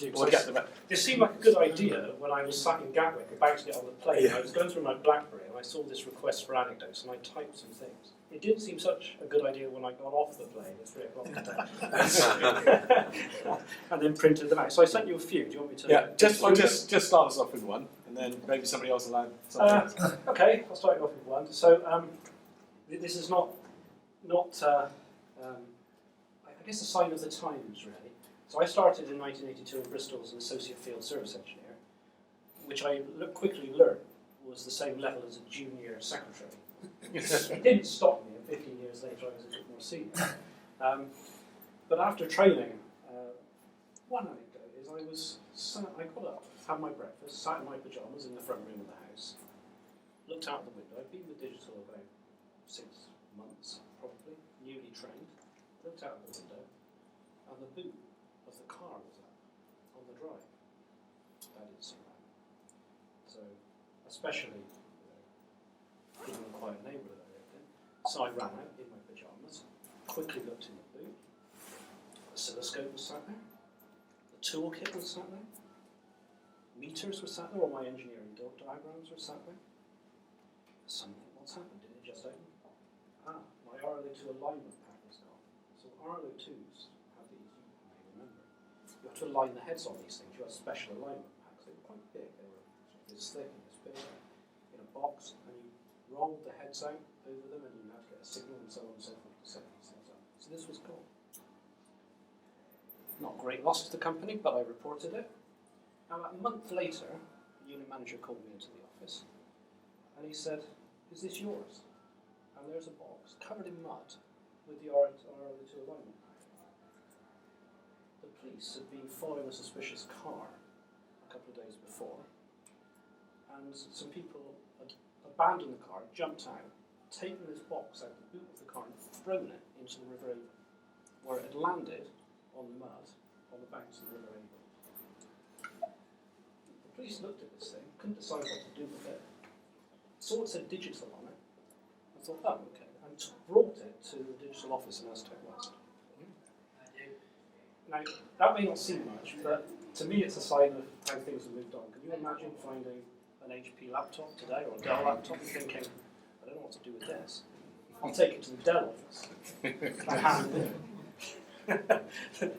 do. We'll get the This seemed like a good idea when I was sat in Gatwick about to get on the plane. Yeah. I was going through my BlackBerry and I saw this request for anecdotes and I typed some things. It didn't seem such a good idea when I got off the plane at 3 o'clock today. And then printed them out. So I sent you a few. Do you want me to? Yeah, just start us off with one, and then maybe somebody else will add something. Okay, I'll start you off with one. So this is not I guess a sign of the times, really. So I started in 1982 in Bristol as an associate field service engineer, which I quickly learned was the same level as a junior secretary. It didn't stop me, and 15 years later I was a bit more senior. But after training, one anecdote is I got up, had my breakfast, sat in my pyjamas in the front room of the house, looked out the window. I'd been with digital about 6 months, probably, newly trained. Looked out the window, and the boot of the car was up on the drive. That didn't seem right. So, especially given the quiet neighbourhood I lived in. So I ran out in my pyjamas, quickly looked in the boot. The oscilloscope was sat there. The toolkit was sat there. Meters were sat there, all my engineering diagrams were sat there. Something, what's happened? Did it just open? My RLO2 alignment pack was gone. So RLO2s have these, you may remember. You have to align the heads on these things. You have special alignment packs. They were quite big. They were this thick and this big in a box, and you rolled the heads out over them, and you had to get a signal and so on and so forth to set these things up. So this was gone. Not a great loss to the company, but I reported it. Now, a month later, the unit manager called me into the office, and he said, "Is this yours?" And there's a box covered in mud with the RLO2 alignment pack. The police had been following a suspicious car a couple of days before, and some people had abandoned the car, jumped out, taken this box out of the boot of the car and thrown it into the River Avon, where it had landed on the mud on the banks of the River Avon. The police looked at this thing, couldn't decide what to do with it, saw it said digital on it. I thought, oh, okay, and brought it to the digital office in Aztec West. Now, that may not seem much, but to me it's a sign of how things have moved on. Can you imagine finding an HP laptop today, or a Dell laptop, and thinking, I don't know what to do with this. I'll take it to the Dell office. I hand it in.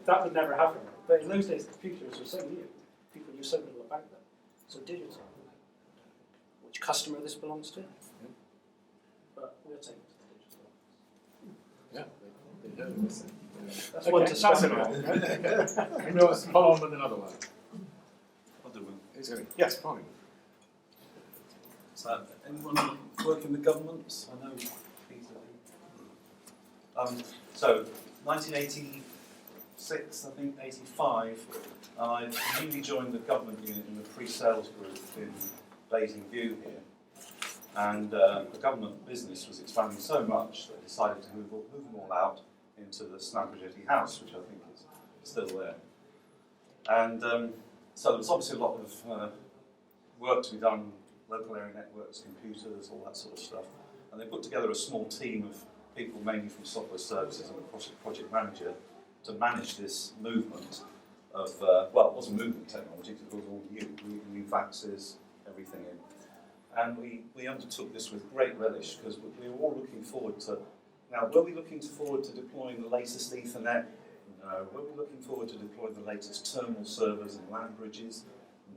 That would never happen. But in those days, computers were so new. People knew so little about them. So digital. Which customer this belongs to? But we'll take it to the digital office. Yeah. That's one to start with. Maybe let's follow on with another one. Yes, fine. So, anyone work in the governments? I know Peter. So, 1986, I think, 85, I newly joined the government unit in the pre-sales group in Basingstoke here. And the government business was expanding so much that I decided to move them all out into the Snapper-Jetty house, which I think is still there. And so there was obviously a lot of work to be done, local area networks, computers, all that sort of stuff. And they put together a small team of people, mainly from software services and a project manager, to manage this movement of, well, it wasn't movement technology, because it was all new faxes, everything in. And we undertook this with great relish, because we were all looking forward to, now, were we looking forward to deploying the latest Ethernet? No. Were we looking forward to deploying the latest terminal servers and LAN bridges?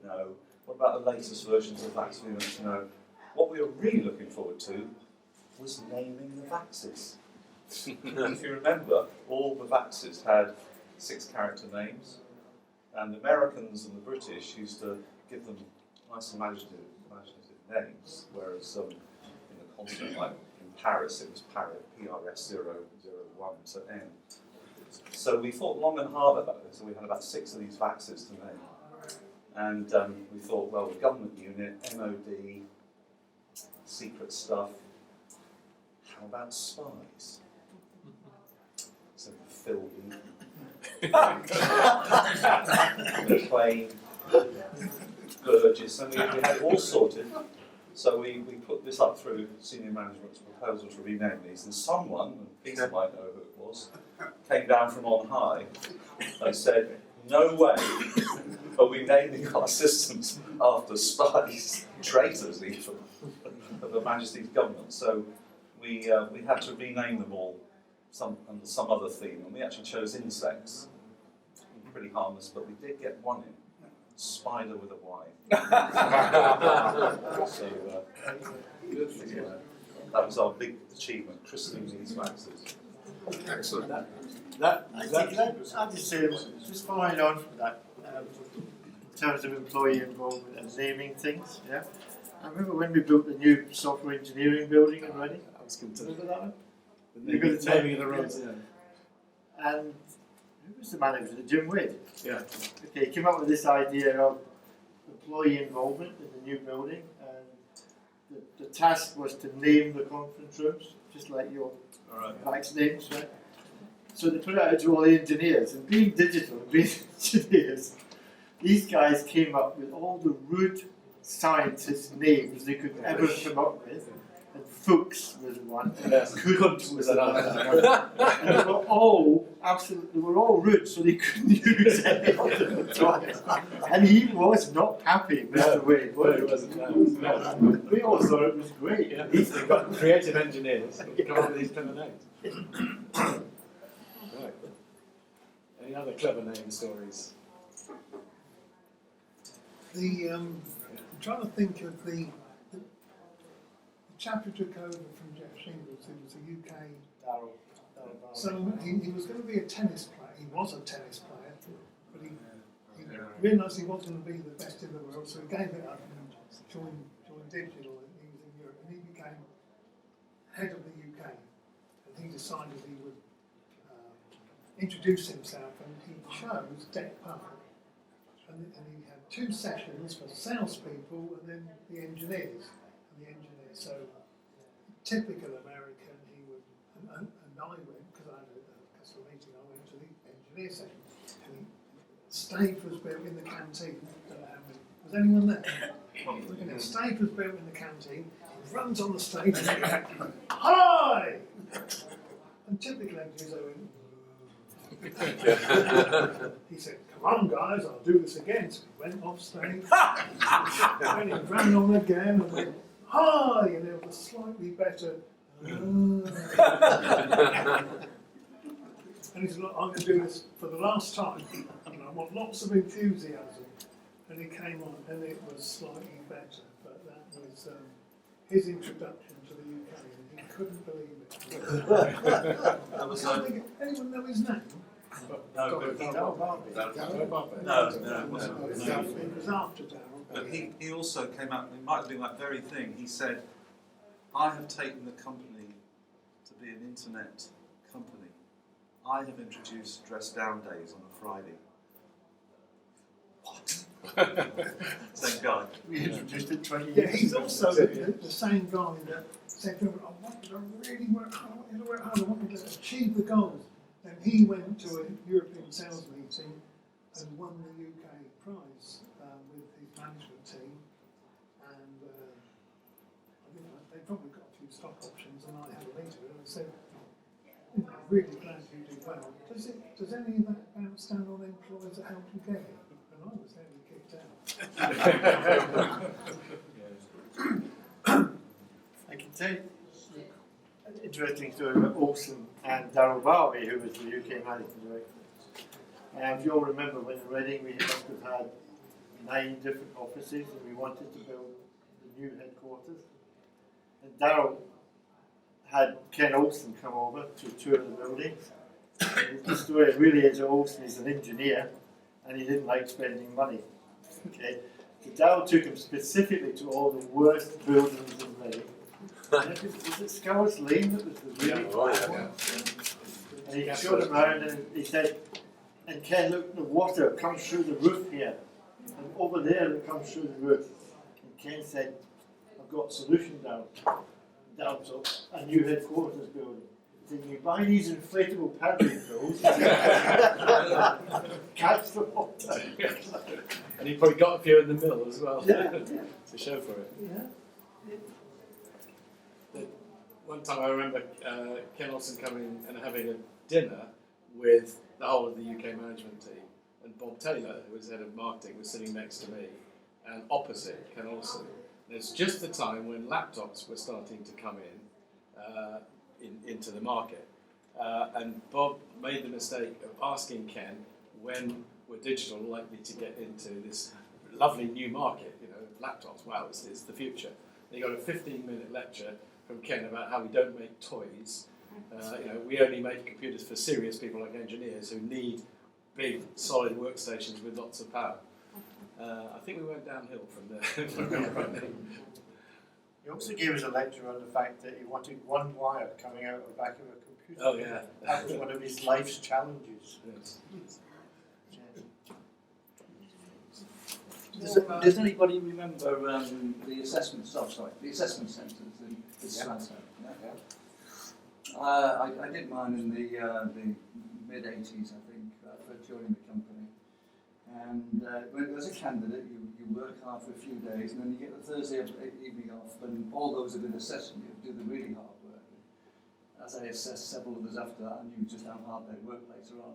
No. What about the latest versions of VAX units? No. What we were really looking forward to was naming the VAXes. If you remember, all the VAXes had 6-character names, and the Americans and the British used to give them nice imaginative names, whereas in the continent, like in Paris, it was Paris, PRS 001 to N. So we thought long and hard about this, and we had about 6 of these VAXes to name. And we thought, well, the government unit, MOD, secret stuff, how about spies? So Phil McLean, Burgess, and we had all sorted. So we put this up through senior management's proposal to rename these, and someone, and Peter might know who it was, came down from on high and said, no way Are we naming our systems after spies, traitors even, of Her Majesty's government? So we had to rename them all under some other theme, and we actually chose insects. Pretty harmless, but we did get one in. Spider with a Y. So that was our big achievement, christening these waxes. Excellent. I'll just say, just following on from that, in terms of employee involvement and naming things, yeah. I remember when we built the new software engineering building in Reading. I was going to Remember that one? the naming of the roads, yeah. And who was the manager? Jim Wade. Yeah. Okay, he came up with this idea of employee involvement in the new building, and the task was to name the conference rooms, just like your Mike's names, right? So they put it out to all the engineers, and being digital and being engineers, these guys came up with all the rude scientist names they could ever come up with, and Fuchs was one, and Kunt was another, and they were all rude, so they couldn't use any of them at all. And he was not happy, Mr. Wade. No, it wasn't. No. We all thought it was great. Yeah. They've got creative engineers who come up with these clever names. Right. Any other clever name stories? I'm trying to think of the chap who took over from Jeff Shingles, who was a UK. Darryl So he was going to be a tennis player. He was a tennis player, but he realised he wasn't going to be the best in the world, so he gave it up and joined digital. And he was in Europe, and he became head of the UK. And he decided he would introduce himself, and he chose DEC Recorded. And he had 2 sessions for salespeople and then the engineers. So, typical American, he would, and I went, because I had a customer meeting, I went to the engineer session. And the stage was built in the canteen. Don't know how many. Was anyone there? And the stage was built in the canteen. He runs on the stage and he goes, "Hi!" And typical engineers, he said, "Come on, guys, I'll do this again." So he went off stage, and he ran on again, and went, "Hi!" And it was slightly better. And he said, "Look, I'm going to do this for the last time. And I want lots of enthusiasm." And he came on, and it was slightly better. But that was his introduction to the UK, and he couldn't believe it. Anyone know his name? No, It was after Darryl. but he also came out, it might have been that very thing, he said, "I have taken the company to be an internet company. I have introduced dress down days on a Friday." What? Same guy. We introduced it 20 years Yeah, he's ago. also the same guy that said to him, "I want you to really work hard, I want you to work hard, I want you to achieve the goals." And he went to a European sales meeting and won the UK prize with his management team. And I think they probably got a few stock options, and I had a meeting with him and said, "I'm really glad you did well. Does any of that bounce down on employees that helped you get it?" And I was nearly kicked out. I can tell you an interesting story about Olsen and Darryl Barby, who was the UK managing director. If you all remember, when in Reading we must have had 9 different offices, and we wanted to build the new headquarters. And Darryl had Ken Olsen come over to tour the buildings. And the story really is that Olsen is an engineer, and he didn't like spending money. Okay, so Darryl took him specifically to all the worst buildings in Reading. Was it Scours Lane that was the really bad one? And he showed him around and he said, "And Ken, look, the water comes through the roof here. And over there it comes through the roof." And Ken said, "I've got a solution down to a new headquarters building." He said, "You buy these inflatable paddling poles, catch the water." And he probably got a few in the mill as well Yeah. to show for it. Yeah. One time I remember Ken Olsen coming and having a dinner with the whole of the UK management team, and Bob Taylor, who was head of marketing, was sitting next to me, and opposite Ken Olsen. And it's just the time when laptops were starting to come into the market. And Bob made the mistake of asking Ken when were digital likely to get into this lovely new market, laptops. Wow, it's the future. And he got a 15-minute lecture from Ken about how we don't make toys. We only make computers for serious people like engineers who need big, solid workstations with lots of power. I think we went downhill from there. He also gave us a lecture on the fact that he wanted one wire coming out of the back of a computer. Oh, yeah. That was one of his life's challenges. Yes. Does anybody remember the assessment centres in Strasbourg? Yeah. I did mine in the mid-80s, I think, for joining the company. And as a candidate, you work hard for a few days, and then you get the Thursday evening off, and all those who did assessing you do the really hard work. As I assessed several of us after that, I knew just how hard they'd work later on.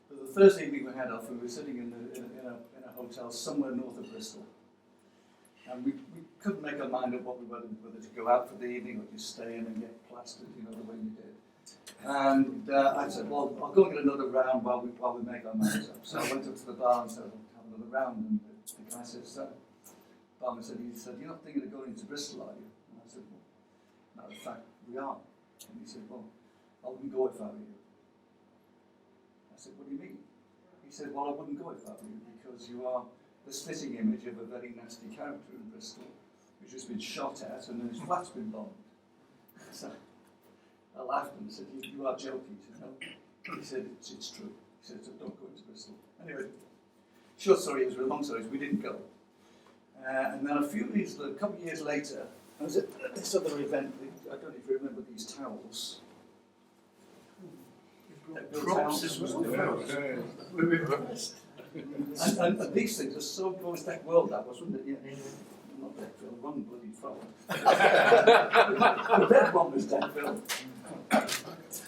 But the Thursday evening we had off, we were sitting in a hotel somewhere north of Bristol. And we couldn't make our mind up whether to go out for the evening or just stay in and get plastered, the way you did. And I said, well, I'll go and get another round while we make our minds up. So I went up to the bar and said, I'll have another round. And the guy says, barman said, you're not thinking of going into Bristol, are you? And I said, well, matter of fact, we are. And he said, well, I wouldn't go if I were you. I said, what do you mean? He said, well, I wouldn't go if I were you because you are the spitting image of a very nasty character in Bristol who's just been shot at and his flat's been bombed. So I laughed and said, you are joking. He said, it's true. He said, so don't go into Bristol. Anyway, short story is, long story is, we didn't go. And then a couple of years later, I was at this other event. I don't know if you remember these towels. Props as well. We were impressed. And these things are so close to that world, that was, wasn't it? Yeah. Not that film, wrong bloody film. The red one was that film.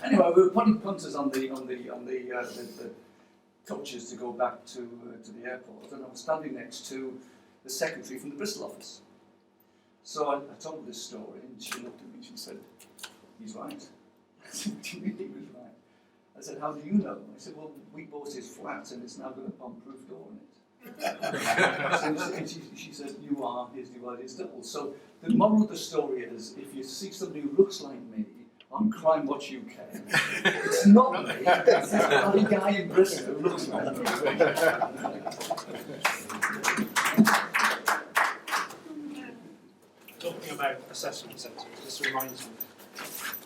Anyway, we were putting punters on the coaches to go back to the airport, and I was standing next to the secretary from the Bristol office. So I told this story, and she looked at me and she said, he's right. I said, what do you mean he was right? I said, how do you know? I said, well, we bought his flat and it's now got a bomb-proof door in it. And she said, you are his double. So the moral of the story is, if you see somebody who looks like me on Crime Watch UK, it's not me, it's this bloody guy in Bristol who looks like me. Talking about assessment centres, this reminds me,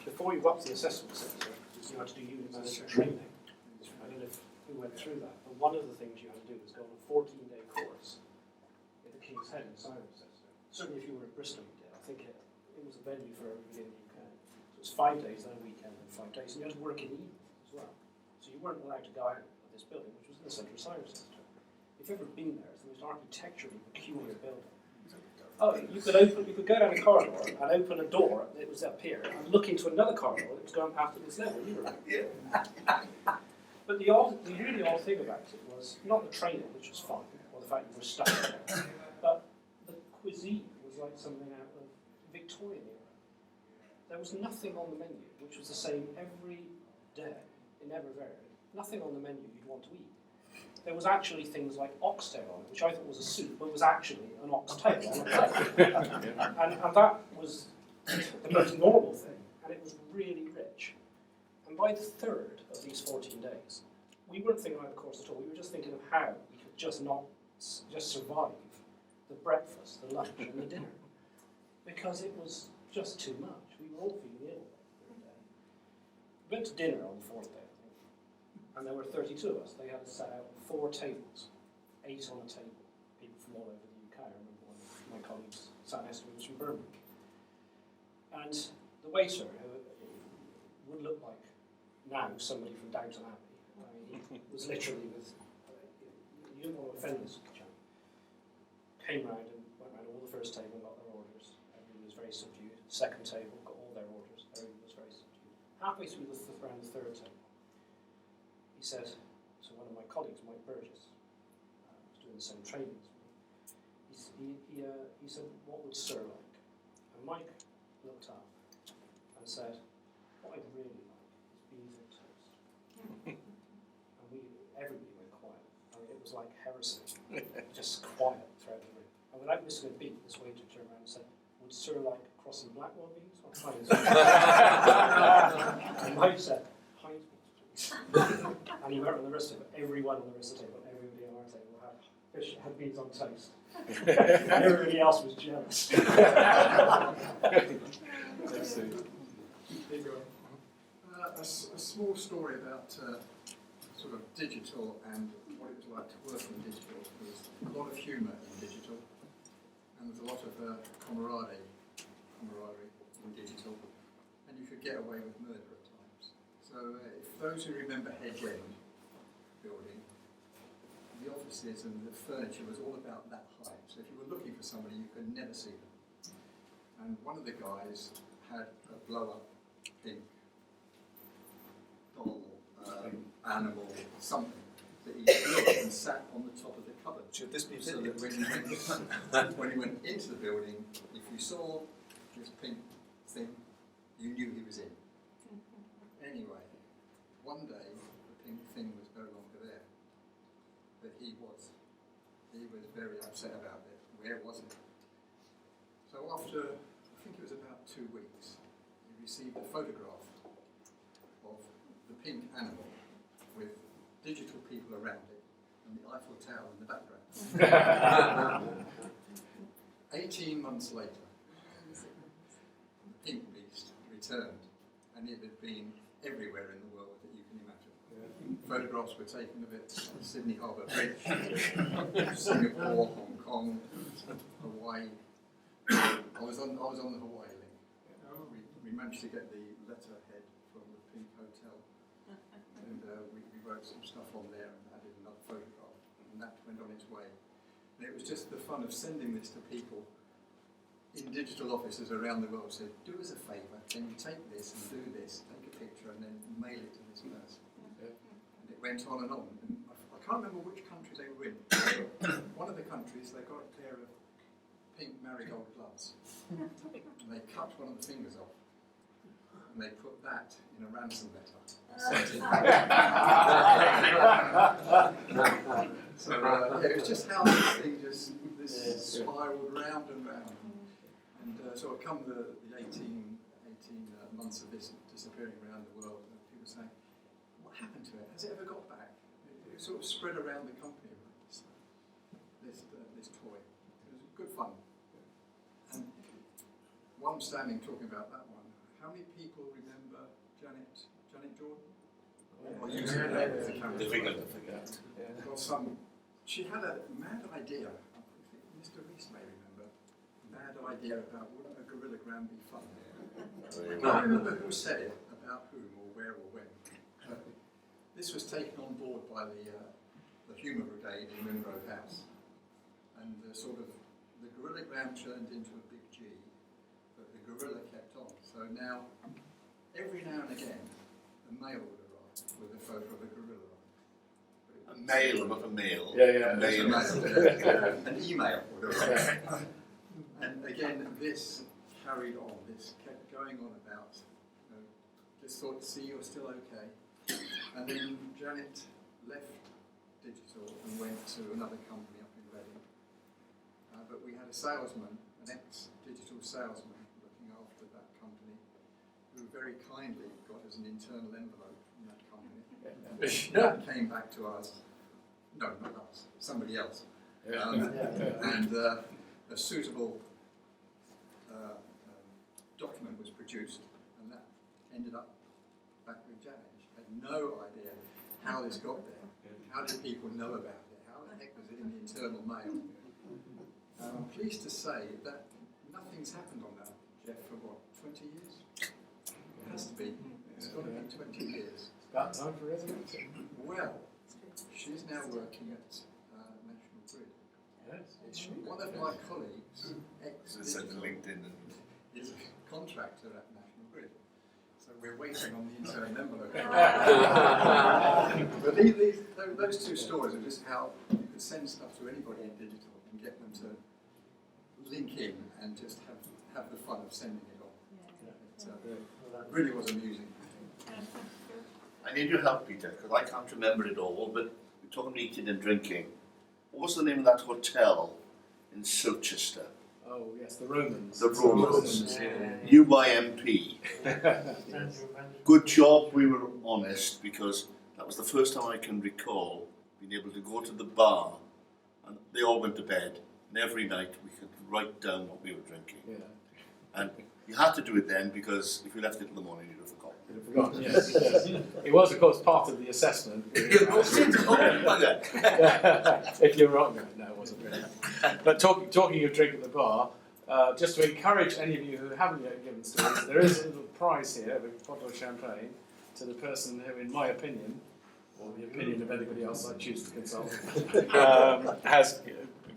before you got to the assessment centre, you had to do unit manager training. I don't know who went through that, but one of the things you had to do was go on a 14-day course at the King's Head in Cirencester. Certainly if you were in Bristol you did. I think it was a venue for everybody in the UK. So it was 5 days, then a weekend, and 5 days. And you had to work in the evenings as well. So you weren't allowed to go out of this building, which was in the centre of Cirencester. If you've ever been there, it's the most architecturally peculiar building. Oh, you could go down a corridor and open a door that was up here and look into another corridor that was going past at this level. But the really odd thing about it was not the training, which was fine, or the fact you were stuck there, but the cuisine was like something out of Victorian era. There was nothing on the menu which was the same every day. It never varied. Nothing on the menu you'd want to eat. There was actually things like oxtail on it, which I thought was a soup, but was actually an oxtail on a plate. and that was the most normal thing, and it was really rich. And by the third of these 14 days, we weren't thinking about the course at all. We were just thinking of how we could just survive the breakfast, the lunch, and the dinner, because it was just too much. We were all feeling ill every day. We went to dinner on the fourth day, I think, and there were 32 of us. They had us set out 4 tables, 8 on a table, people from all over the UK. I remember one of my colleagues sat next to me was from Birmingham. And the waiter, who would look like now somebody from Downton Abbey, I mean, he was literally with, you don't want to offend this chap, came round and went round all the first table and got their orders. Everyone was very subdued. Second table, got all their orders. Everyone was very subdued. Halfway through around the third table, he said, so one of my colleagues, Mike Burgess, the same training as me. He said, "What would Sir like?" And Mike looked up and said, "What I'd really like is beans on toast." And everybody went quiet. I mean, it was like heresy, just quiet throughout the room. And without missing a beat, this waiter turned around and said, "Would Sir like crossing Blackwell beans or Heinz beans?" And Mike said, "Heinz beans, please." And he went on the rest of it. Everyone on the rest of the table, everybody on our table had beans on toast. And everybody else was jealous. A small story about sort of digital and what it was like to work in digital. There was a lot of humour in digital, and there's a lot of camaraderie in digital, and you could get away with murder at times. So if those who remember Hedge End building, the offices and the furniture was all about that height. So if you were looking for somebody, you could never see them. And one of the guys had a blow-up pink doll, animal, something that he built and sat on the top of the cupboard. Should this be So video? that when he went into the building, if you saw this pink thing, you knew he was in. Anyway, one day the pink thing was no longer there, but he was very upset about it. Where was it? So after, I think it was about 2 weeks, he received a photograph of the pink animal with digital people around it and the Eiffel Tower in the background. 18 months later, the pink beast returned, and it had been everywhere in the world that you can imagine. Photographs were taken of it on Sydney Harbour Bridge, Singapore, Hong Kong, Hawaii. I was on the Hawaii link. We managed to get the letterhead from the Pink Hotel, and we wrote some stuff on there and added another photograph, and that went on its way. And it was just the fun of sending this to people in digital offices around the world. So do us a favour, can you take this and do this, take a picture and then mail it to this person. And it went on and on. And I can't remember which country they were in. One of the countries, they got a pair of pink marigold gloves. And they cut one of the fingers off. And they put that in a ransom letter. So it was just how this thing spiraled round and round. And so it come the 18 months of this disappearing around the world, and people saying, "What happened to it? Has it ever got back?" It sort of spread around the company, this toy. It was good fun. And while I'm standing talking about that one, how many people remember Janet Jordan? Or using her as a camera? Difficult. Well, she had a mad idea. I think Mr. Rees may remember. Mad idea about wouldn't a gorilla-gram be fun? I can't remember who said it, about whom, or where, or when. This was taken on board by the Humour Brigade in Rimroad House, and the gorilla-gram turned into a big G, but the gorilla kept on. So now, every now and again, a mail would arrive with a photo of a gorilla. A mail, not a mail. Yeah. A mail. An email would arrive. And again, this carried on. This kept going on about, just thought to see you're still okay. And then Janet left digital and went to another company up in Reading. But we had a salesman, an ex-digital salesman, looking after that company, who very kindly got us an internal envelope from that company. That came back to us. No, not us. Somebody else. And a suitable document was produced, and that ended up back with Janet. She had no idea how this got there. How did people know about it? How the heck was it in the internal mail? I'm pleased to say that nothing's happened on that, Jeff, for what, 20 years? It has to be. It's got to be 20 years. About time for residency. Well, she's now working at National Grid. Yes. One of my colleagues, Send a LinkedIn. is a contractor at National Grid. So we're waiting on the internal envelope. But those two stories are just how you could send stuff to anybody in digital and get them to link in and just have the fun of sending it on. It really was amusing. I need your help, Peter, because I can't remember it all, but we're talking eating and drinking. What was the name of that hotel in Silchester? Oh yes, the Romans. The Romans. Yeah. UYMP. Good job we were honest, because that was the first time I can recall being able to go to the bar and they all went to bed, and every night we could write down what we were drinking. Yeah. And you had to do it then, because if you left it in the morning you'd have forgotten. Yes, yes. It was, of course, part of the assessment. If you're wrong, no, it wasn't really. But talking of drink at the bar, just to encourage any of you who haven't yet given stories, there is a little prize here, a bottle of champagne, to the person who, in my opinion, or the opinion of anybody else I choose to consult, has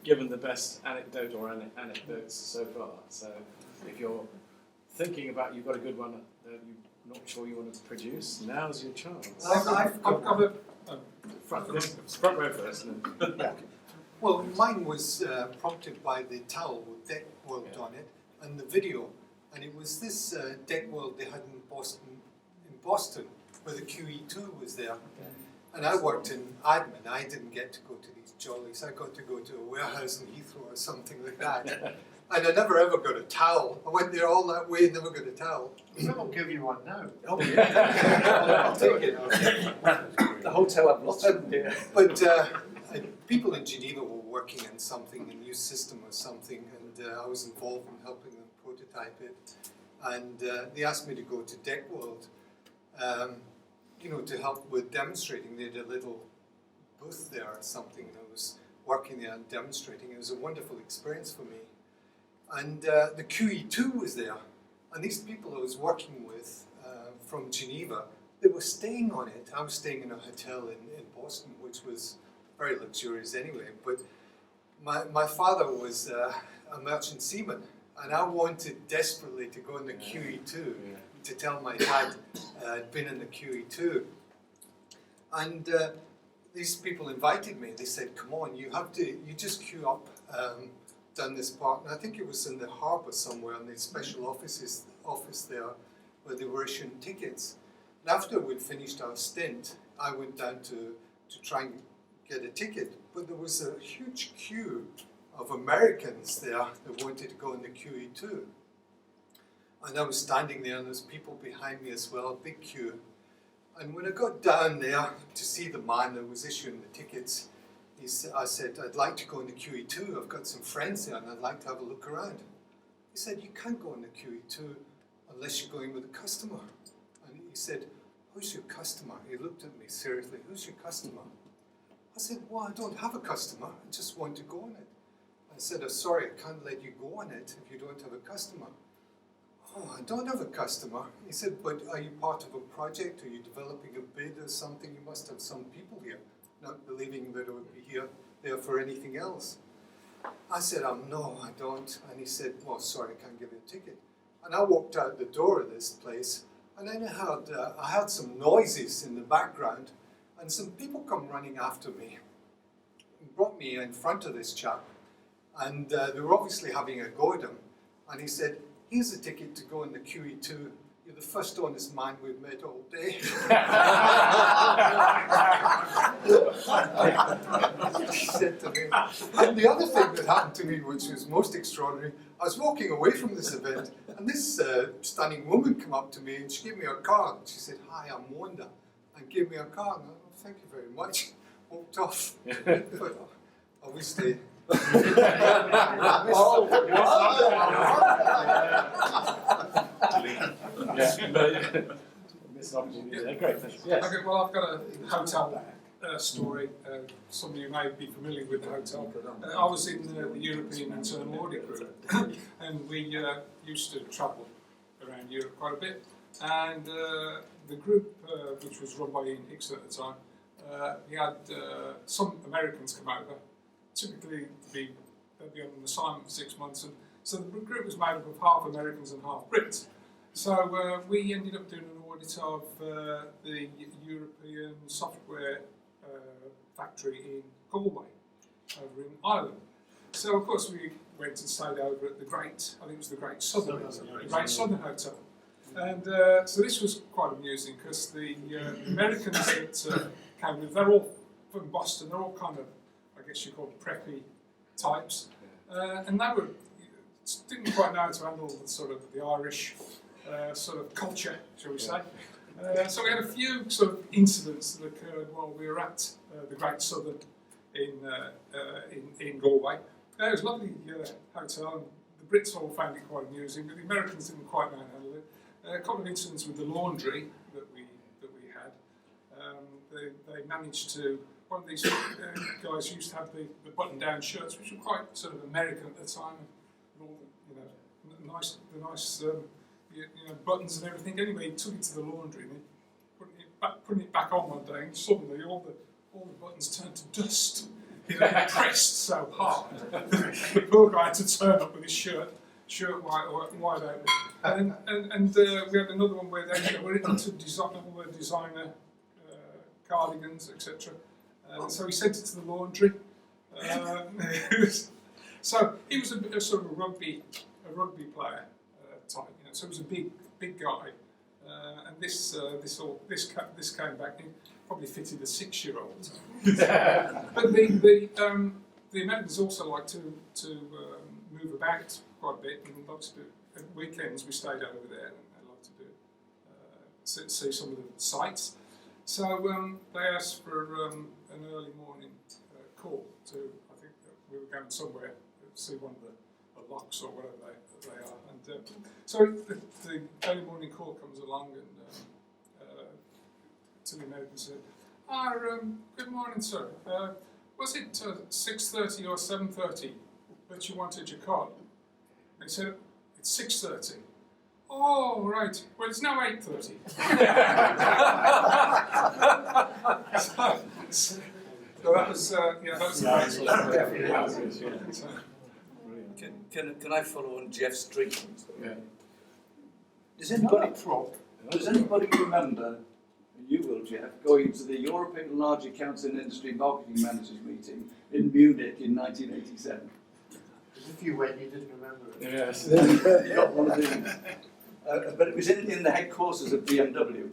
given the best anecdote or anecdotes so far. So if you're thinking about you've got a good one that you're not sure you want to produce, now's your chance. I've got a Front row first. well, mine was prompted by the towel with Deck World on it and the video, and it was this Deck World they had in Boston, where the QE2 was there. And I worked in admin. I didn't get to go to these jollies. I got to go to a warehouse in Heathrow or something like that. And I never ever got a towel. I went there all that way and never got a towel. Someone give you one now. Oh yeah, I'll take it. The hotel had lots of them. But people in Geneva were working on something, a new system or something, and I was involved in helping them prototype it. And they asked me to go to Deck World, to help with demonstrating. They had a little booth there or something, and I was working there and demonstrating. It was a wonderful experience for me. And the QE2 was there, and these people I was working with from Geneva, they were staying on it. I was staying in a hotel in Boston, which was very luxurious anyway, but my father was a merchant seaman, and I wanted desperately to go in the QE2 to tell my dad I'd been in the QE2. And these people invited me. They said, come on, you just queue up down this part. And I think it was in the harbour somewhere, in the special office there, where they were issuing tickets. And after we'd finished our stint, I went down to try and get a ticket. But there was a huge queue of Americans there that wanted to go in the QE2. And I was standing there, and there's people behind me as well, a big queue. And when I got down there to see the man that was issuing the tickets, I said, I'd like to go in the QE2. I've got some friends there, and I'd like to have a look around. He said, you can't go in the QE2 unless you're going with a customer. And he said, who's your customer? He looked at me seriously, who's your customer? I said, well, I don't have a customer. I just want to go on it. I said, oh, sorry, I can't let you go on it if you don't have a customer. Oh, I don't have a customer. He said, but are you part of a project? Are you developing a bid or something? You must have some people here, not believing that I would be there for anything else. I said, no, I don't. And he said, well, sorry, I can't give you a ticket. And I walked out the door of this place, and then I heard some noises in the background, and some people come running after me and brought me in front of this chap. And they were obviously having a go at him. And he said, here's a ticket to go in the QE2. You're the first honest man we've met all day. He said to me. And the other thing that happened to me, which was most extraordinary, I was walking away from this event, and this stunning woman came up to me, and she gave me a card. She said, hi, I'm Wanda, and gave me a card. And I said, thank you very much. Walked off. But obviously... Missed opportunity there. Great, thanks. Yes. Okay, well, I've got a hotel story. Some of you may be familiar with the hotel. I was in the European Internal Audit Group, and we used to travel around Europe quite a bit. And the group, which was run by Ian Hickson at the time, he had some Americans come over. Typically, they'd be on an assignment for 6 months, and so the group was made up of half Americans and half Brits. So we ended up doing an audit of the European software factory in Galway, over in Ireland. So of course we went and stayed over at the Great, I think it was the Great Southern Hotel. And so this was quite amusing because the Americans that came with, they're all from Boston, they're all kind of, I guess you call them preppy types. And they didn't quite know how to handle the sort of the Irish sort of culture, shall we say. So we had a few sort of incidents that occurred while we were at the Great Southern in Galway. It was a lovely hotel, and the Brits all found it quite amusing, but the Americans didn't quite know how to handle it. A couple of incidents with the laundry that we had. They managed to. One of these guys used to have the button-down shirts, which were quite sort of American at the time, with all the nice buttons and everything. Anyway, he took it to the laundry and putting it back on one day, and suddenly all the buttons turned to dust. He'd been pressed so hard. The poor guy had to turn up with his shirt wide open. And we had another one where they were into designer cardigans, etc. So he sent it to the laundry. So he was a sort of a rugby player type, so he was a big guy. And this came back in, probably fitted a 6-year-old. But the Americans also like to move about quite a bit, and lots to do. At weekends we stayed over there, and they like to do see some of the sights. So they asked for an early morning call to. I think we were going somewhere to see one of the locks or whatever they are, and so the early morning call comes along, and to the American said, "Good morning, sir. Was it 6:30 or 7:30 that you wanted your call?" And he said, "It's 6:30. Oh, right. Well, it's now 8:30. So that was Can I follow on Jeff's treatment? Yeah. Does anybody remember, you will, Jeff, going to the European Large Accounts and Industry Marketing Managers meeting in Munich in 1987? If you went, you didn't remember it. Yes. You got one of these. But it was in the headquarters of BMW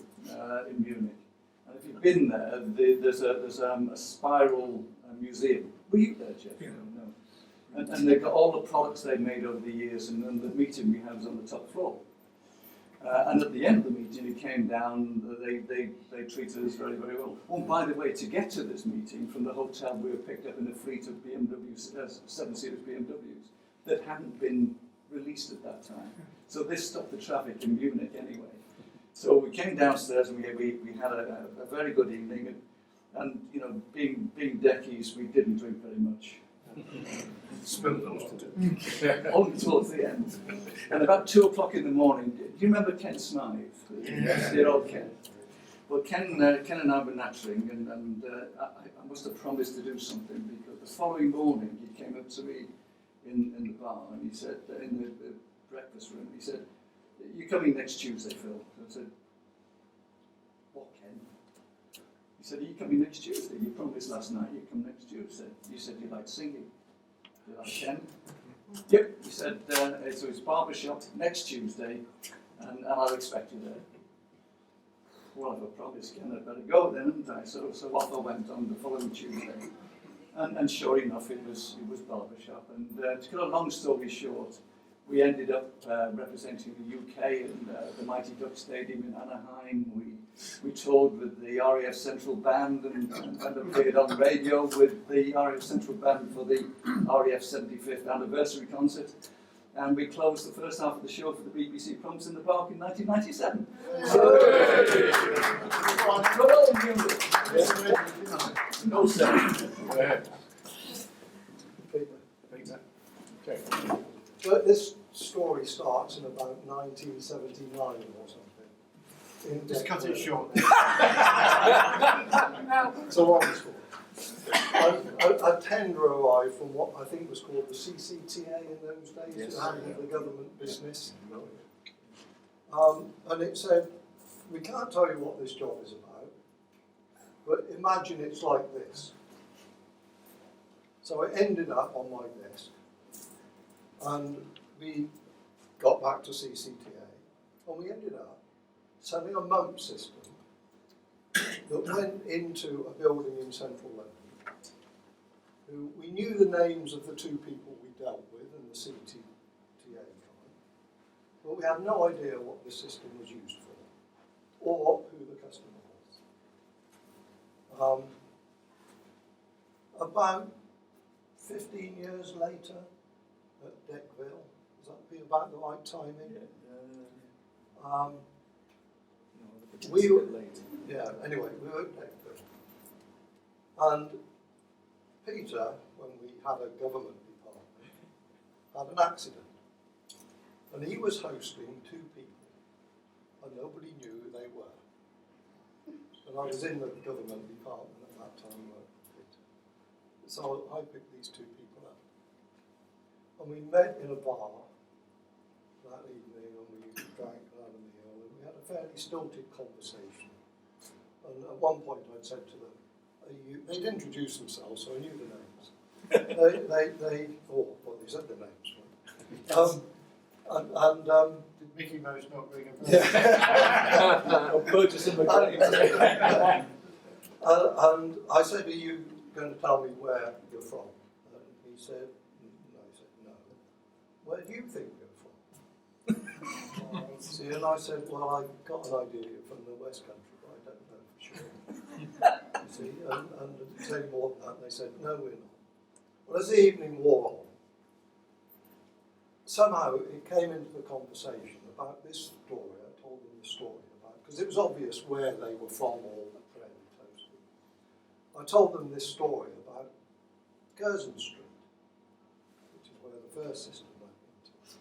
in Munich. And if you've been there, there's a spiral museum. Were you there, Jeff? Yeah. No. And they've got all the products they've made over the years, and the meeting we had was on the top floor. And at the end of the meeting, it came down, they treated us very, very well. Oh, by the way, to get to this meeting from the hotel, we were picked up in a fleet of BMWs, 7-series BMWs, that hadn't been released at that time. So this stopped the traffic in Munich anyway. So we came downstairs and we had a very good evening. And being deckies, we didn't drink very much. Spilled those to do. Only towards the end. And about 2 o'clock in the morning, do you remember Ken Smythe? Yes. Dear old Ken. Well, Ken and I were nattering, and I must have promised to do something, because the following morning he came up to me in the bar and he said, in the breakfast room, he said, "You're coming next Tuesday, Phil." I said, "What, Ken?" He said, "Are you coming next Tuesday? You promised last night you'd come next Tuesday. You said you liked singing. You like Ken?" "Yep." He said, "So it's barbershop next Tuesday, and I'll expect you there." Well, I've promised Ken, I'd better go then, hadn't I? So off I went on the following Tuesday. And sure enough, it was barbershop. And to cut a long story short, we ended up representing the UK in the Mighty Duck Stadium in Anaheim. We toured with the RAF Central Band and appeared on radio with the RAF Central Band for the RAF 75th anniversary concert. And we closed the first half of the show for the BBC Proms in the Park in 1997. No sense. Okay. But this story starts in about 1979 or something. Just cut it short. It's a long story. A tender arrived from what I think was called the CCTA in those days, Yes. to handle the government business. And it said, "We can't tell you what this job is about, but imagine it's like this. So it ended up on my desk, and we got back to CCTA, and we ended up selling a mump system that went into a building in central London. We knew the names of the two people we dealt with in the CCTA trial, but we had no idea what the system was used for, or who the customer was. About 15 years later, at Deckville, does that be about the right timing? Anyway, we were at Deckville. And Peter, when we had a government department, had an accident. And he was hosting two people, and nobody knew who they were. And I was in the government department at that time, Peter. So I picked these two people up. And we met in a bar that evening, and we drank and had a meal, and we had a fairly stilted conversation. And at one point I'd said to them, they'd introduced themselves, so I knew the names. they said the names. Did Mickey Mouse not ring a bell? Or purchase them again. And I said, are you going to tell me where you're from? And he said, no. He said, no. Where do you think you're from? See, and I said, well, I got an idea you're from the West Country, but I don't know for sure. See, and to say more than that, they said, no, we're not. Well, as the evening wore on, somehow it came into the conversation about this story. I told them the story about, because it was obvious where they were from all fairly closely. I told them this story about Curzon Street, which is where the first system went into.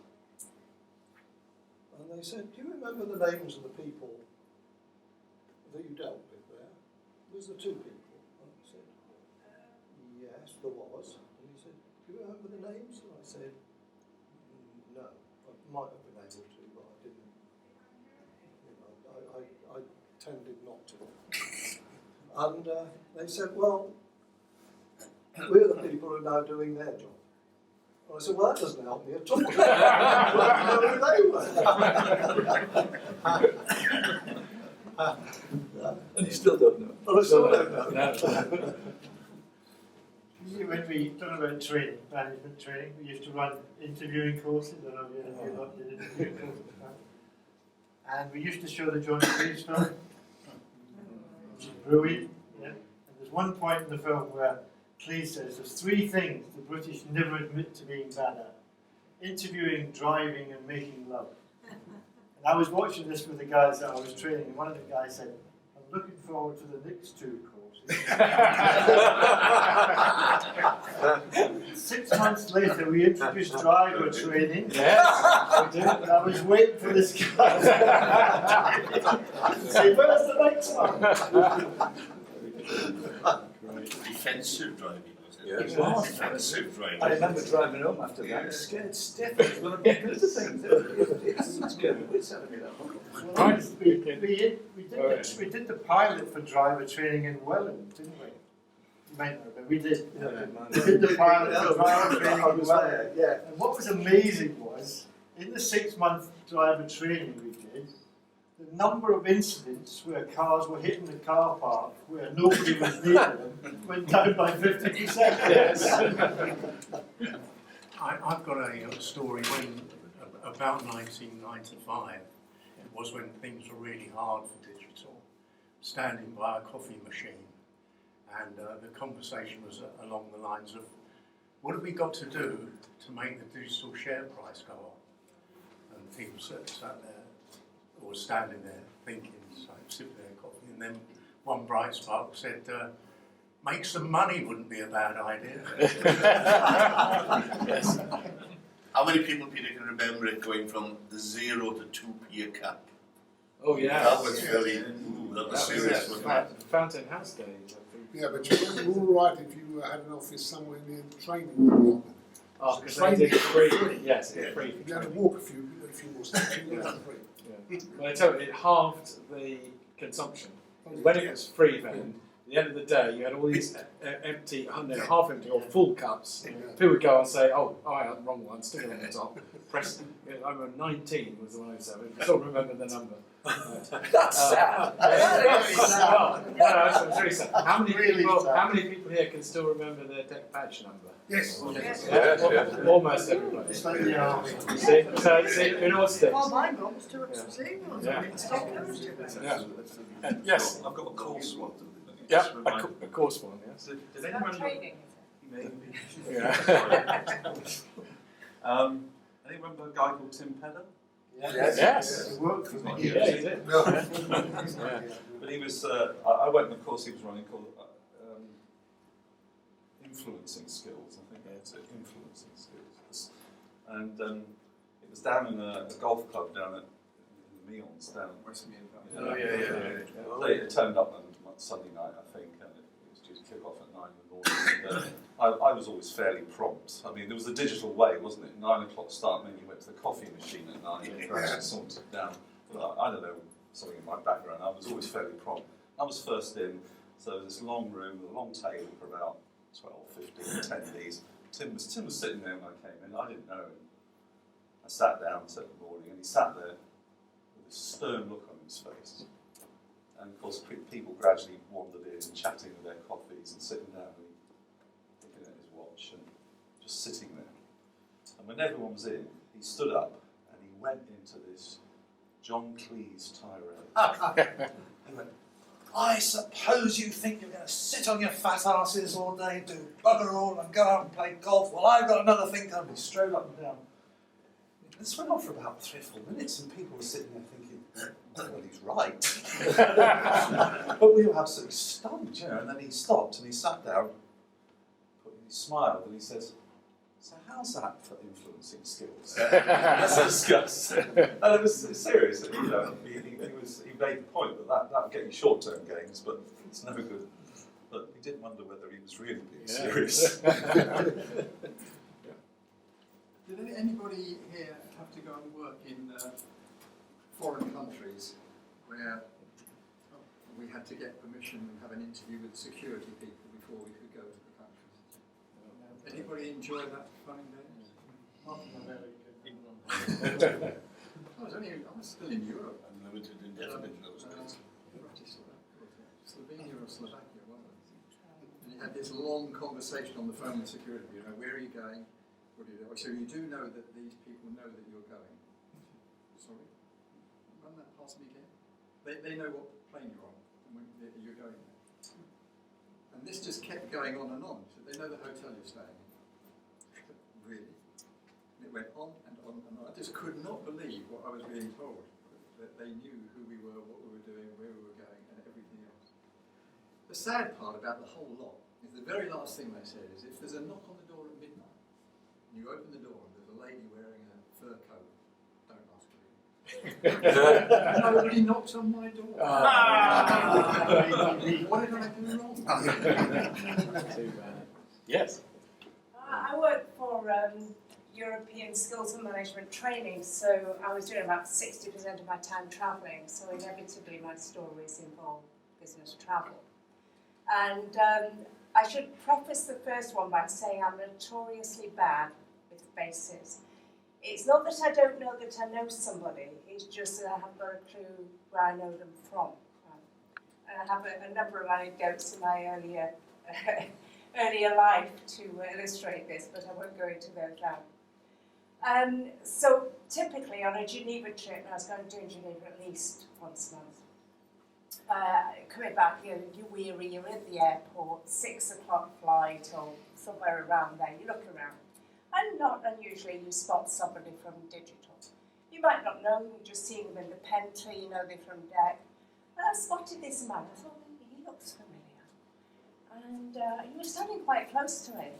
And they said, do you remember the names of the people that you dealt with there? It was the two people. And I said, yes, there was. And he said, do you remember the names? And I said, no. I might have been able to, but I didn't. I tended not to. And they said, well, we're the people who are now doing their job. And I said, well, that doesn't help me at all. I don't know who they were. And you still don't know. Well, I still don't know. When we talk about training, management training, we used to run interviewing courses. I don't know if you lot did interviewing courses. And we used to show the John Cleese film, which is brilliant. Yeah. And there's one point in the film where Cleese says there's three things the British never admit to being bad at: interviewing, driving, and making love. And I was watching this with the guys that I was training, and one of the guys said, I'm looking forward to the next two courses. 6 months later, we introduced driver training. Yes, we did. And I was waiting for this guy. Say, where's the next one? Defensive driving, was it? Yeah. It was defensive driving. I remember driving home after that. I was scared stiff. I was going to bump into things. It's good. It's telling me that. Well, we did the pilot for driver training in Welland, didn't we? You might know, but we did. We did the pilot for driver training in Welland. Yeah. And what was amazing was, in the 6-month driver training we did, the number of incidents where cars were hitting the car park where nobody was near them went down by 50%. Yes. I've got a story when, about 1995, it was when things were really hard for digital, standing by a coffee machine, and the conversation was along the lines of, what have we got to do to make the digital share price go up? And people sat there, or standing there thinking, so sipping their coffee, and then one bright spark said, make some money wouldn't be a bad idea. Yes. How many people, Peter, can remember it going from 0 to 2p a cup? Oh yeah. That was very, that was serious, wasn't it? Fountain House days, I think. Yeah, but you were all right if you had an office somewhere near the training department. Oh, because they did free. Yes, it's free. You had to walk a few more steps. You were free. Yeah. Well, I tell you, it halved the consumption. When it was free then, the end of the day, you had all these empty, half empty or full cups. People would go and say, "Oh, I had the wrong one. Stick it on the top." Press. I remember 19 was the one I said. I still remember the number. That's sad. That's really sad. How many Really people? sad. How many people here can still remember their deck badge number? Yes. Yeah? Almost everybody. It's like the army. See, it all sticks. Well, mine was two up to zero. Yeah. Yeah. Yes. I've got a course one. Yeah, a course one. Yes. Did anyone Training. Maybe. Yeah. Anyone remember a guy called Tim Pedder? Yes. It worked for me. Yeah, he did. Yeah. But he was. I went in the course he was running called influencing skills. I think that's it. Influencing skills. And it was down in a golf club down at Meons down West Meon. Oh yeah. It turned up on Sunday night, I think, and it was due to kick off at 9 in the morning. And, I was always fairly prompt. I mean, there was a digital way, wasn't it? 9 o'clock start, and then you went to the coffee machine at 9 and you actually sauntered down. But I don't know, something in my background, I was always fairly prompt. I was first in, so there was this long room with a long table for about 12, 15 attendees. Tim was sitting there when I came in. I didn't know him. I sat down, said good morning, and he sat there with a stern look on his face. And of course, people gradually wandered in, chatting with their coffees and sitting down and looking at his watch and just sitting there. And when everyone was in, he stood up and he went into this John Cleese tirade. He went, "I suppose you think you're going to sit on your fat asses all day, do bugger all and go out and play golf? Well, I've got another thing done." He strode up and down. This went on for about 3 or 4 minutes and people were sitting there thinking, well, he's right. But we were absolutely stunned, you know, and then he stopped and he sat down, he smiled and he says, "So how's that for influencing skills? Let's discuss." And it was serious, you know, he made the point that that'll get you short-term gains, but it's no good. But we did wonder whether he was really being serious. Did anybody here have to go and work in foreign countries where we had to get permission and have an interview with security people before we could go to the countries? Anybody enjoy that fun days? I was still in Europe. Unlimited indefinite in those days. Slovenia or Slovakia, one of them. And you had this long conversation on the phone with security. You know, where are you going? What do you do? So you do know that these people know that you're going. Sorry, run that past me again. They know what plane you're on and when you're going there. And this just kept going on and on. So they know the hotel you're staying in. Really. And it went on and on and on. I just could not believe what I was being told. That they knew who we were, what we were doing, where we were going, and everything else. The sad part about the whole lot is the very last thing they said is if there's a knock on the door at midnight, and you open the door and there's a lady wearing a fur coat, don't ask her. Nobody knocks on my door. What did I do wrong? Too bad. Yes. I work for European Skills and Management Training, so I was doing about 60% of my time travelling, so inevitably my stories involve business travel. And I should preface the first one by saying I'm notoriously bad with faces. It's not that I don't know that I know somebody, it's just that I haven't got a clue where I know them from. And I have a number of anecdotes in my earlier life to illustrate this, but I won't go into those now. So typically on a Geneva trip, and I was going to do Geneva at least once a month, coming back, you're weary, you're at the airport, 6 o'clock flight or somewhere around there, you look around. And not unusually you spot somebody from digital. You might not know them, you're just seeing them in the pantry, you know they're from DEC. And I spotted this man, I thought, he looks familiar. And he was standing quite close to me.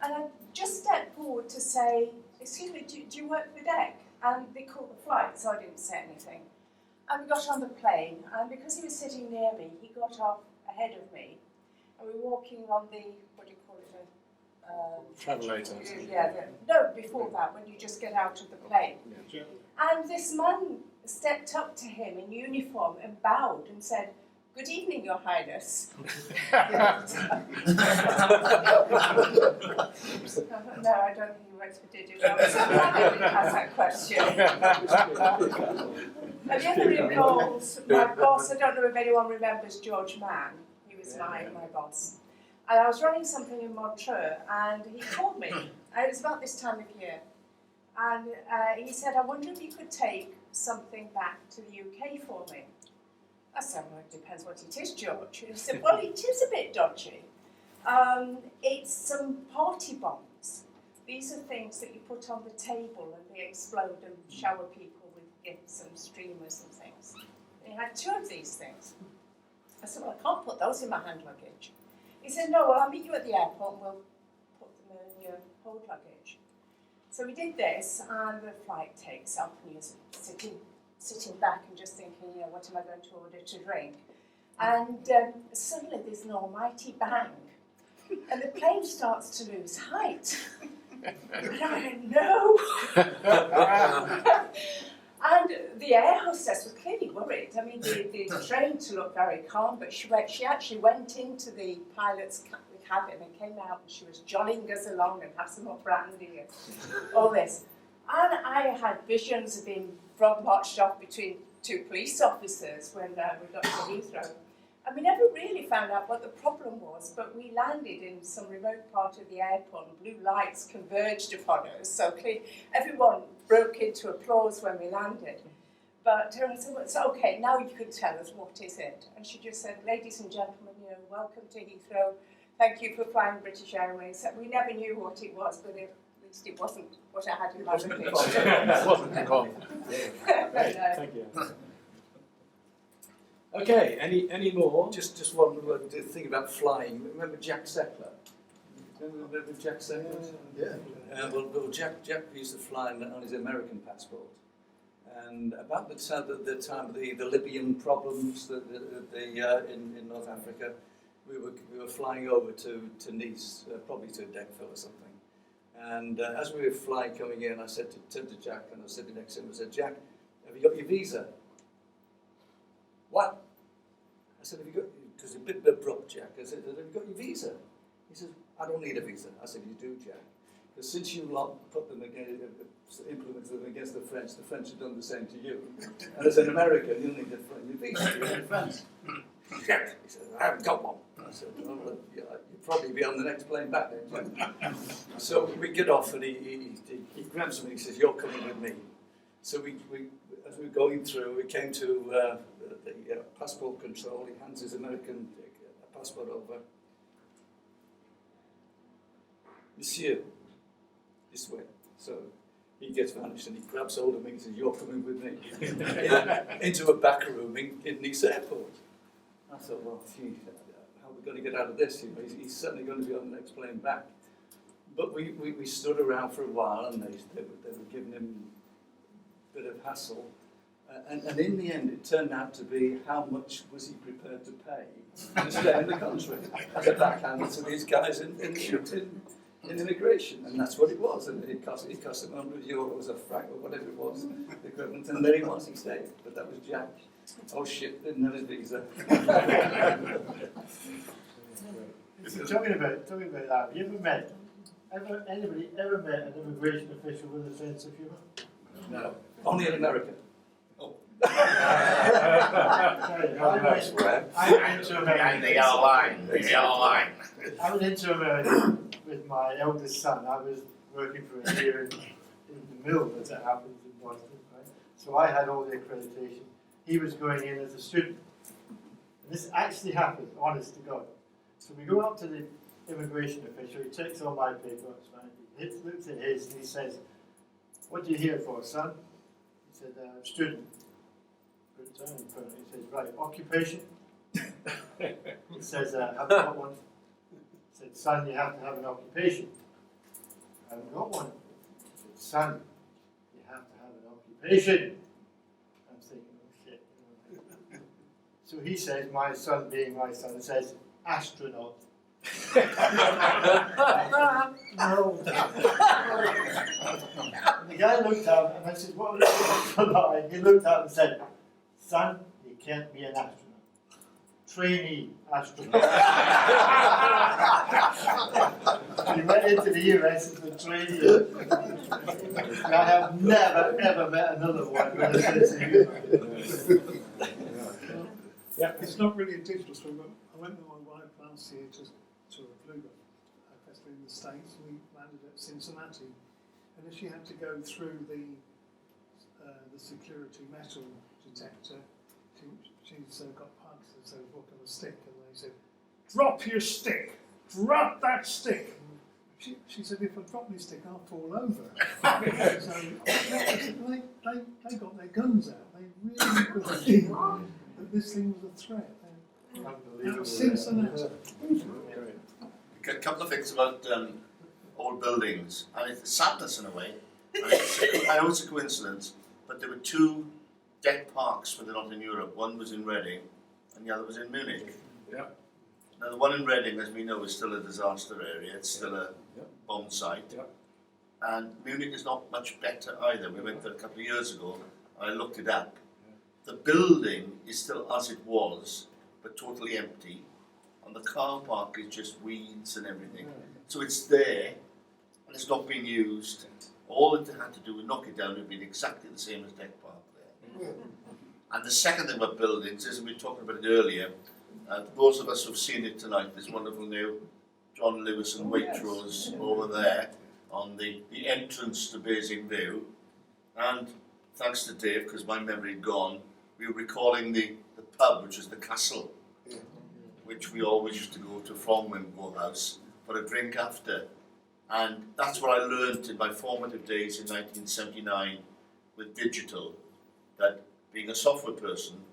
And I just stepped forward to say, "Excuse me, do you work for DEC?" And they called the flight, so I didn't say anything. And we got on the plane, and because he was sitting near me, he got off ahead of me. And we were walking on the, what do you call it? Travelator. No, before that, when you just get out of the plane. And this man stepped up to him in uniform and bowed and said, "Good evening, Your Highness." No, I don't think he works for Digital. So I'm glad I didn't ask that question. And the other involves my boss. I don't know if anyone remembers George Mann. He was my boss. And I was running something in Montreux, and he called me. And it was about this time of year. And he said, "I wonder if you could take something back to the UK for me." I said, "Well, it depends what it is, George." And he said, "Well, it is a bit dodgy. It's some party bombs. These are things that you put on the table and they explode and shower people with gifts and streamers and things." And he had 2 of these things. I said, "Well, I can't put those in my hand luggage." He said, "No, well, I'll meet you at the airport and we'll put them in your hold luggage." So we did this, and the flight takes up, and you're sitting back and just thinking, what am I going to order to drink? And suddenly there's an almighty bang, and the plane starts to lose height. And I went, "No!" And the air hostess was clearly worried. I mean, they trained to look very calm, but she actually went into the pilot's cabin and came out, and she was jollying us along and had some more brandy and all this. And I had visions of being marched off between 2 police officers when we got to Heathrow. And we never really found out what the problem was, but we landed in some remote part of the airport and blue lights converged upon us. So everyone broke into applause when we landed. But I said, "Well, so, okay, now you can tell us, what is it?" And she just said, "Ladies and gentlemen, welcome to Heathrow. Thank you for flying British Airways." We never knew what it was, but at least it wasn't what I had in my luggage. It wasn't the bomb. Thank you. Okay, any more? Just one thing about flying. Remember Jack Seckler? Remember Jack Seckler? Yeah. Well, Jack used to fly on his American passport. And about the time of the Libyan problems in North Africa, we were flying over to Nice, probably to Decville or something. And as we were flying coming in, I said to Jack, and I was sitting next to him, I said, "Jack, have you got your visa?" "What?" I said, "Have you got?" Because a bit abrupt, Jack. I said, "Have you got your visa?" He said, "I don't need a visa." I said, "You do, Jack. Because since you put them against, implemented them against the French have done the same to you. And as an American, you need a visa to go to France." "Jack," he said, "I haven't got one." I said, "Oh, well, you'll probably be on the next plane back then, Jack." So we get off, and he grabs me and he says, "You're coming with me." So we as we were going through, we came to the passport control. He hands his American passport over. "Monsieur, this way." So he gets vanished, and he grabs hold of me and says, "You're coming with me." Into a back room in Nice Airport. I thought, well, gee, how are we going to get out of this? He's certainly going to be on the next plane back. But we stood around for a while, and they were giving him a bit of hassle. And in the end, it turned out to be how much was he prepared to pay to stay in the country as a backhand to these guys in immigration. And that's what it was. And it cost him €100, a franc, or whatever it was, the equivalent. And there he was, he stayed. But that was Jack. Oh shit, didn't have his visa. So talking about that, have you anybody ever met an immigration official with a sense of humour? No, only in America. Oh. Sorry, I went to America. The yellow line. I went into America with my eldest son. I was working for a year in the mill, as it happens, in Boston, right? So I had all the accreditation. He was going in as a student. And this actually happened, honest to God. So we go up to the immigration official, he takes all my papers, right? He looks at his and he says, "What are you here for, son?" He said, "Student." Good time in front of him. He says, "Right, occupation?" He says, "Have you got one?" He said, "Son, you have to have an occupation." "I haven't got one." He said, "Son, you have to have an occupation." I'm thinking, oh shit. So he says, my son being my son, says, "Astronaut." No. And the guy looked at him and I said, "What was an astronaut?" And he looked at him and said, "Son, you can't be an astronaut." trainee astronaut. He went into the US as a trainee. I have never ever met another one when I said to you. Yeah, it's not really a digital swim, but I went with my wife last year to a bluebird festival in the States. We landed at Cincinnati, and then she had to go through the security metal detector. She's got Parkinson's, so walking on a stick, and they said, "Drop your stick! Drop that stick!" She said, "If I drop my stick, I'll fall over." So they got their guns out. They really believed that this thing was a threat. That was Cincinnati. A couple of things about old buildings, and it's sadness in a way. And I know it's a coincidence, but there were two deck parks when they're not in Europe. One was in Reading, and the other was in Munich. Yeah. Now the one in Reading, as we know, is still a disaster area. It's still a bomb site. Yeah. And Munich is not much better either. We went there a couple of years ago, and I looked it up. The building is still as it was, but totally empty. And the car park is just weeds and everything. So it's there, and it's not being used. All it had to do was knock it down. It would be exactly the same as Deck Park there. And the second thing about buildings is, and we were talking about it earlier, those of us who've seen it tonight, this wonderful new John Lewis and Waitrose over there on the entrance to Basingstoke. And thanks to Dave, because my memory had gone, we were recalling the pub, which is the Castle, which we always used to go to from Wimborne House for a drink after. And that's what I learned in my formative days in 1979 with digital, that being a software person,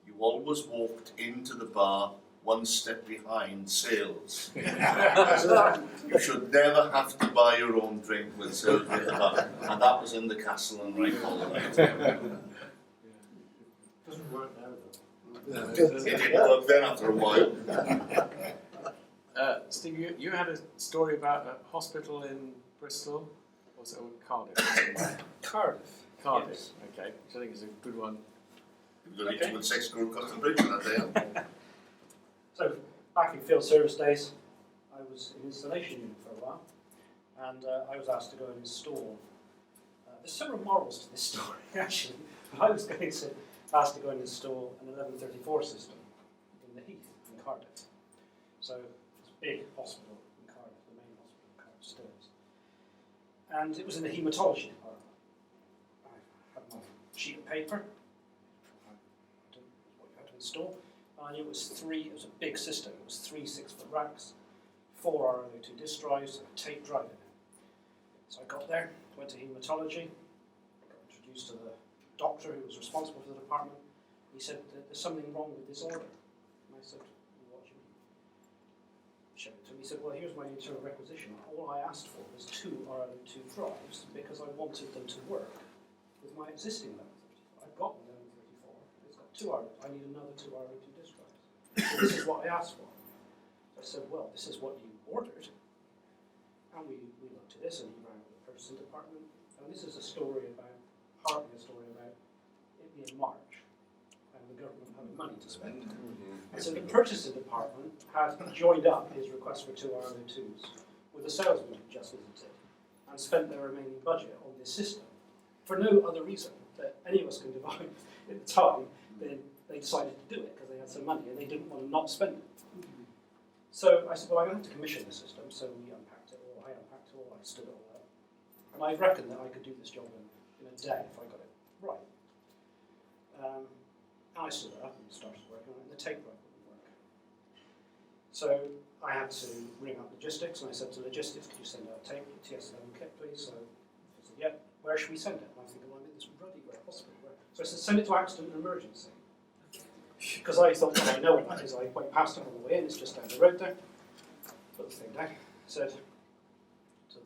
you always walked into the bar one step behind sales. You should never have to buy your own drink with sales in the bar. And that was in the Castle and right all the night. Doesn't work now though. It didn't work then after a while. Steve, you had a story about a hospital in Bristol, or was it Cardiff? Cardiff. Cardiff, Yes. okay, which I think is a good one. It was only 2 and 6 grew across the bridge that day. So, back in field service days, I was in installation unit for a while, and I was asked to go and install. There's several morals to this story, actually. I was asked to go and install an 1134 system in the Heath in Cardiff. So, it's a big hospital in Cardiff, the main hospital in Cardiff still is. And it was in the haematology department. I had my sheet of paper, what you had to install. And it was a big system. It was 3 6-foot racks, 4 RO2 disk drives, and a tape drive in it. So I got there, went to haematology, got introduced to the doctor who was responsible for the department. He said, "There's something wrong with this order." And I said, "What do you mean?" Showed it to him. He said, "Well, here's my internal requisition. All I asked for was 2 RO2 drives because I wanted them to work with my existing 1134. I've got an 1134. It's got 2 RO2. I need another 2 RO2 disk drives. So this is what I asked for." I said, "Well, this is what you ordered." And we looked at this, and he rang the purchasing department. And this is a story about, partly a story about it being March, and the government having money to spend. And so the purchasing department had joined up his request for 2 RO2s with the salesman who just visited, and spent their remaining budget on this system for no other reason that any of us can divine at the time. They decided to do it because they had some money and they didn't want to not spend it. So I said, "Well, I'm going to have to commission the system." So we unpacked it all, I unpacked it all, I stood it all up. And I reckoned that I could do this job in a day if I got it right. And I stood it up and started working on it, and the tape drive wouldn't work. So I had to ring up logistics, and I said to logistics, "Could you send out a tape TS11 kit, please?" So I said, "Yeah, where should we send it?" And I think, "Well, I'm in this bloody hospital." So I said, "Send it to accident and emergency." Because I thought, well, I know where that is. I went past it on the way in, it's just down the road there. Put the thing down. Said to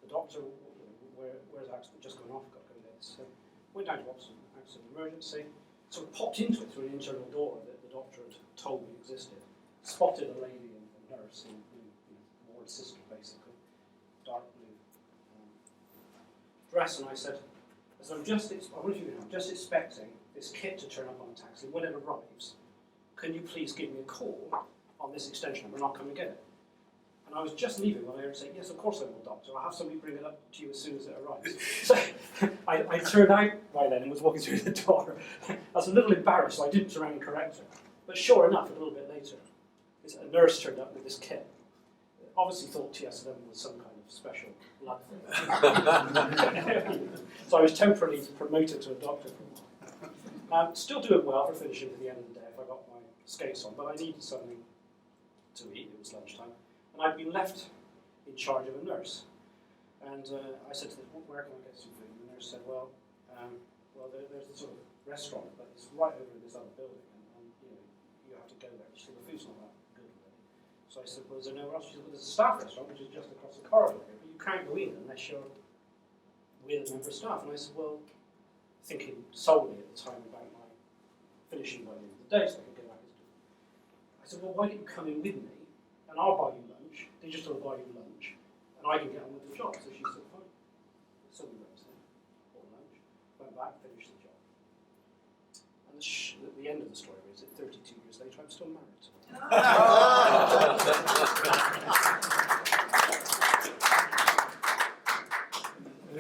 the doctor, "Where's accident? Just gone off, got to go there." So went down to accident emergency, sort of popped into it through an internal door that the doctor had told me existed. Spotted a lady and a nurse in blue, ward sister basically, dark blue dress, and I said, So I'm just expecting this kit to turn up on a taxi. When it arrives, can you please give me a call on this extension number and I'll come and get it? And I was just leaving when I heard say, yes, of course I will, doctor. I'll have somebody bring it up to you as soon as it arrives. So I turned out by then and was walking through the door. I was a little embarrassed, so I didn't turn around and correct her. But sure enough, a little bit later, a nurse turned up with this kit. Obviously thought TSM was some kind of special blood thing. So I was temporarily promoted to a doctor. Still doing well for finishing at the end of the day if I got my skates on, but I needed something to eat. It was lunchtime. And I'd been left in charge of a nurse. And I said to them, where can I get some food? And the nurse said, well, there's a sort of restaurant, but it's right over in this other building, and you have to go there. She said, the food's not that good, really. So I said, well, is there nowhere else? She said, well, there's a staff restaurant, which is just across the corridor here, but you can't go in unless you're with a member of staff. And I said, well, thinking solely at the time about my finishing by the end of the day, so I could go back and do it. I said, well, why don't you come in with me, and I'll buy you lunch, digital will buy you lunch, and I can get on with the job. So she said, fine. So we went there, bought lunch, went back, finished the job. And the end of the story is that 32 years later, I'm still married.